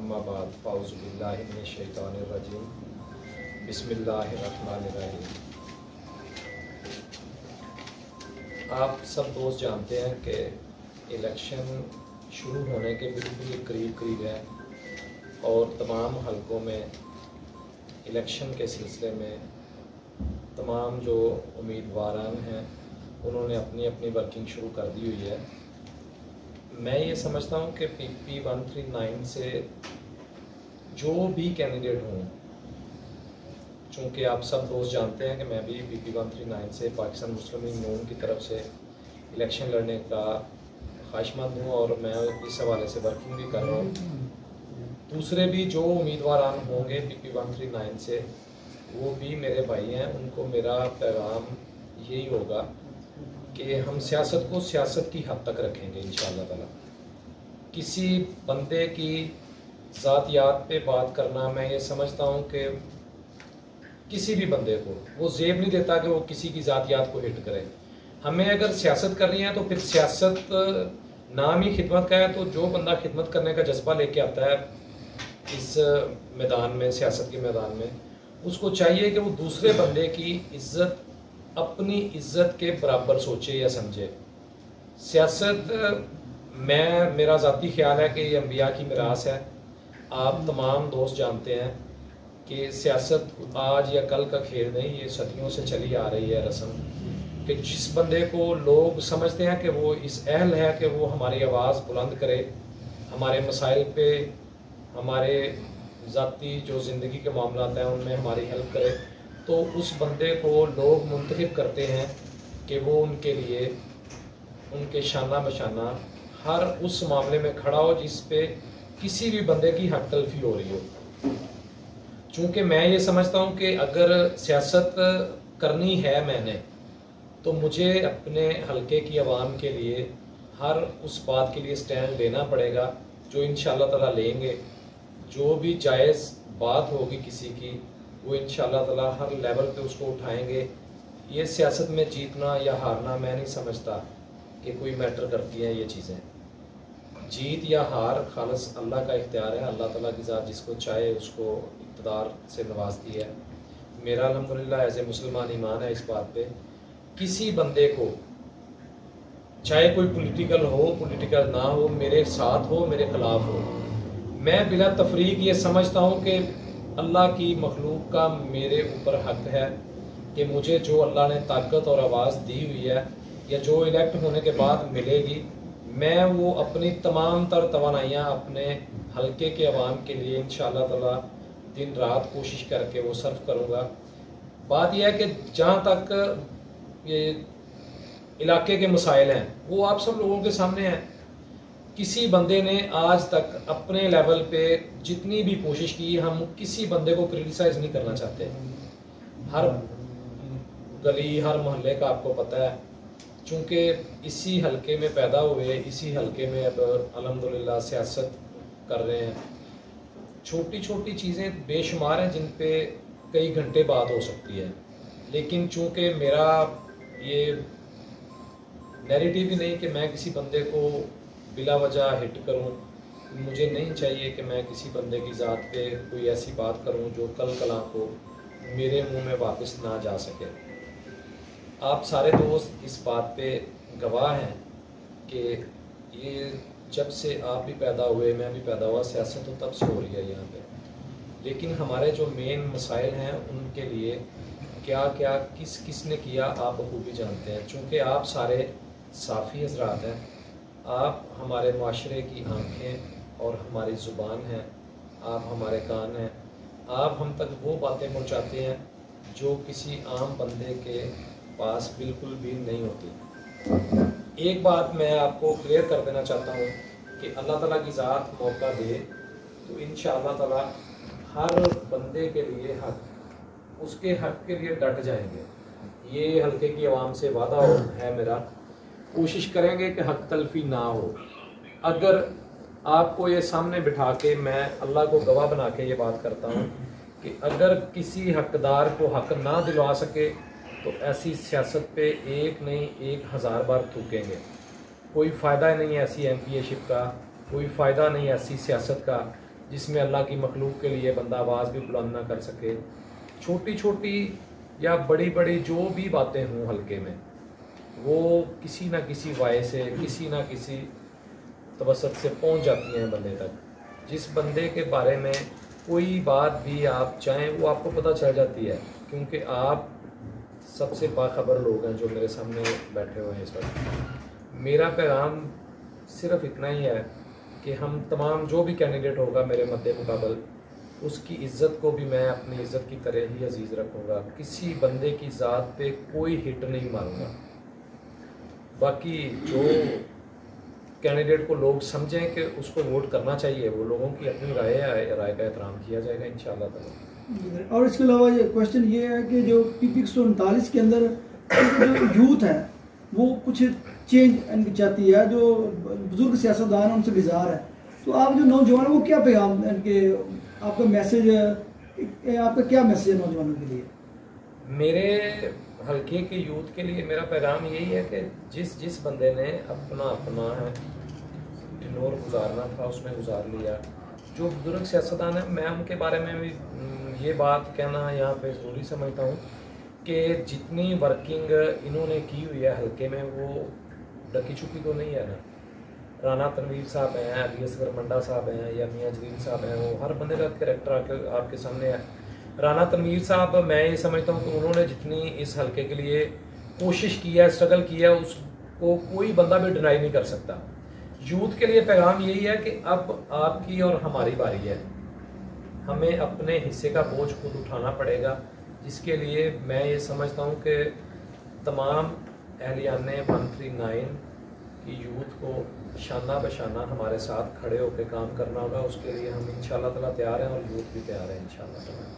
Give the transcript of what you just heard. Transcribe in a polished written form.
अम्मा बाद फ़ाउज़ु बिल्लाहि मिनश शैतानिर रजीम बिस्मिल्लाहिर रहमानिर रहीम। आप सब दोस्त जानते हैं कि इलेक्शन शुरू होने के बिल्कुल करीब करीब है और तमाम हलकों में इलेक्शन के सिलसिले में तमाम जो उम्मीदवारान हैं उन्होंने अपनी अपनी वर्किंग शुरू कर दी हुई है। मैं ये समझता हूँ कि PP 139 से जो भी कैंडिडेट हूँ, चूँकि आप सब दोस्त जानते हैं कि मैं भी PP 139 से पाकिस्तान मुस्लिम लीग नून की तरफ से इलेक्शन लड़ने का ख्वाहिशमंद हूँ और मैं इस हवाले से वर्किंग भी कर रहा हूँ। दूसरे भी जो उम्मीदवार होंगे PP 139 से वो भी मेरे भाई हैं, उनको मेरा पैगाम यही होगा कि हम सियासत को सियासत की हद तक रखेंगे इंशाअल्लाह ताला। किसी बंदे की ज़ातियात पे बात करना, मैं ये समझता हूँ कि किसी भी बंदे को वो ज़ेब नहीं देता कि वो किसी की ज़ातियात को हिट करे। हमें अगर सियासत करनी है तो फिर सियासत नाम ही खिदमत का है, तो जो बंदा खिदमत करने का जज्बा लेके आता है इस मैदान में, सियासत के मैदान में, उसको चाहिए कि वो दूसरे बंदे की इज़्ज़त अपनी इज़्ज़त के बराबर सोचे या समझे। सियासत मेरा ज़ाती ख्याल है कि ये अंबिया की मिरास है। आप तमाम दोस्त जानते हैं कि सियासत आज या कल का खेल नहीं, ये सदियों से चली आ रही है रस्म कि जिस बंदे को लोग समझते हैं कि वो इस अहल है कि वो हमारी आवाज़ बुलंद करे, हमारे मसाइल पे, हमारे ज़ाती जो ज़िंदगी के मामलात हैं उनमें हमारी हेल्प करे, तो उस बंदे को लोग मुंतखब करते हैं कि वो उनके लिए उनके शाना बशाना हर उस मामले में खड़ा हो जिस पे किसी भी बंदे की हक तलफी हो रही हो। चूँकि मैं ये समझता हूँ कि अगर सियासत करनी है मैंने, तो मुझे अपने हलके की आवाम के लिए हर उस बात के लिए स्टैंड लेना पड़ेगा जो इंशाअल्लाह ताला लेंगे। जो भी जायज़ बात होगी किसी की वो इंशाअल्लाह ताला हर लेवल पे उसको उठाएंगे। ये सियासत में जीतना या हारना मैं नहीं समझता कि कोई मैटर करती है ये चीज़ें। जीत या हार खालिस अल्लाह का इख्तियार है। अल्लाह ताला की ज़ात जिसको चाहे उसको इक़्तिदार से नवाजती है। मेरा अल्हम्दुलिल्लाह एज़ ए मुसलमान ईमान है इस बात पे, किसी बंदे को चाहे कोई पॉलिटिकल हो पॉलिटिकल ना हो, मेरे साथ हो मेरे ख़िलाफ़ हो, मैं बिला तफरीक ये समझता हूँ कि अल्लाह की मखलूक का मेरे ऊपर हक है कि मुझे जो अल्लाह ने ताकत और आवाज़ दी हुई है या जो इलेक्ट होने के बाद मिलेगी, मैं वो अपनी तमाम तर तवानाइयाँ अपने हलके के अवाम के लिए इंशाअल्लाह ताला दिन रात कोशिश करके वो सर्व करूँगा। बात यह है कि जहाँ तक ये इलाके के मसाइल हैं वो आप सब लोगों के सामने हैं। किसी बंदे ने आज तक अपने लेवल पे जितनी भी कोशिश की, हम किसी बंदे को क्रिटिसाइज़ नहीं करना चाहते। हर गली हर मोहल्ले का आपको पता है, चूँकि इसी हलके में पैदा हुए, इसी हलके में अब अल्हम्दुलिल्लाह सियासत कर रहे हैं। छोटी छोटी चीज़ें बेशुमार हैं जिन पे कई घंटे बात हो सकती है, लेकिन चूँकि मेरा ये नैरेटिव ही नहीं कि मैं किसी बंदे को बिला वजह हिट करूं। मुझे नहीं चाहिए कि मैं किसी बंदे की ज़ात पे कोई ऐसी बात करूं जो कल कला को मेरे मुंह में वापस ना जा सके। आप सारे दोस्त इस बात पे गवाह हैं कि ये जब से आप भी पैदा हुए, मैं भी पैदा हुआ, सियासत तो तब से हो रही है यहाँ पे, लेकिन हमारे जो मेन मसाइल हैं उनके लिए क्या क्या किस किस ने किया आप बखूबी जानते हैं। चूँकि आप सारे साफ़ी हज़रात हैं, आप हमारे माशरे की आँखें और हमारी ज़ुबान हैं, आप हमारे कान हैं, आप हम तक वो बातें पहुँचाते हैं जो किसी आम बंदे के पास बिल्कुल भी नहीं होती। एक बात मैं आपको क्लियर कर देना चाहता हूँ कि अल्लाह ताला की ज़ात मौका दे तो इंशाअल्लाह ताला हर बंदे के लिए हक, उसके हक के लिए डट जाएंगे। ये हल्के की आवाम से वादा है मेरा, कोशिश करेंगे कि हक तलफी ना हो। अगर आपको ये सामने बिठा के मैं अल्लाह को गवाह बना के ये बात करता हूँ कि अगर किसी हकदार को हक ना दिलवा सके तो ऐसी सियासत पे एक नहीं 1000 बार थूकेंगे। कोई फ़ायदा नहीं है ऐसी MPA शिप का, कोई फ़ायदा नहीं ऐसी सियासत का। جس میں اللہ کی مخلوق کے لیے بندہ آواز بھی بلند نہ کر سکے. چھوٹی چھوٹی یا بڑی بڑی جو بھی باتیں ہوں حلقے میں، وہ کسی نہ کسی وائے سے، کسی نہ کسی توسط سے پہنچ جاتی ہیں بندے تک. جس بندے کے بارے میں کوئی بات بھی آپ چاہیں وہ آپ کو پتہ چل جاتی ہے، کیونکہ آپ سب سے باخبر لوگ ہیں جو میرے سامنے بیٹھے ہوئے ہیں اس وقت. میرا پیغام صرف اتنا ہی ہے کہ ہم تمام جو بھی کینڈیڈیٹ ہوگا میرے مد مقابل، اس کی عزت کو بھی میں اپنی عزت کی طرح ہی عزیز رکھوں گا. کسی بندے کی ذات پہ کوئی ہٹ نہیں ماروں گا. باقی جو کینڈیڈیٹ کو لوگ سمجھیں کہ اس کو ووٹ کرنا چاہیے، وہ لوگوں کی اپنی رائے کا احترام کیا جائے گا انشاءاللہ تعالی. اور اس کے علاوہ یہ کوشچن یہ ہے کہ جو PPP 139 کے اندر جو یوتھ ہے وہ کچھ چینج چاہتی ہے، جو بزرگ سیاستدان ان سے گزار ہے، تو آپ جو نوجوان وہ کیا پیغام ان کے، آپ کا میسج، آپ کا کیا میسج ہے نوجوانوں کے لیے؟ میرے حلقے کے یوتھ کے لیے میرا پیغام یہی ہے کہ جس بندے نے اپنا ٹنور گزارنا تھا اس نے گزار لیا. جو بزرگ سیاستدان ہیں میں ان کے بارے میں بھی یہ بات کہنا یہاں پہ ضروری سمجھتا ہوں کہ جتنی ورکنگ انہوں نے کی ہوئی ہے حلقے میں وہ ڈکی چھپی تو نہیں ہے نا. رانا تنویر صاحب ہیں، علی اصغر منڈا صاحب ہیں، یا میاں جلیل صاحب ہیں، وہ ہر بندے کا کریکٹر آپ کے سامنے ہے. رانا تنویر صاحب میں یہ سمجھتا ہوں کہ انہوں نے جتنی اس حلقے کے لیے کوشش کی ہے، اسٹرگل کیا ہے، اس کو کوئی بندہ بھی ڈینائی نہیں کر سکتا. یوتھ کے لیے پیغام یہی ہے کہ اب آپ کی اور ہماری باری ہے. ہمیں اپنے حصے کا بوجھ خود اٹھانا پڑے گا، جس کے لیے میں یہ سمجھتا ہوں کہ تمام اہلیان 139 کی یوتھ کو شانہ بشانہ ہمارے ساتھ کھڑے ہو کے کام کرنا ہوگا. اس کے لیے ہم انشاءاللہ تعالیٰ تیار ہیں اور یوتھ بھی تیار ہے انشاءاللہ تعالیٰ.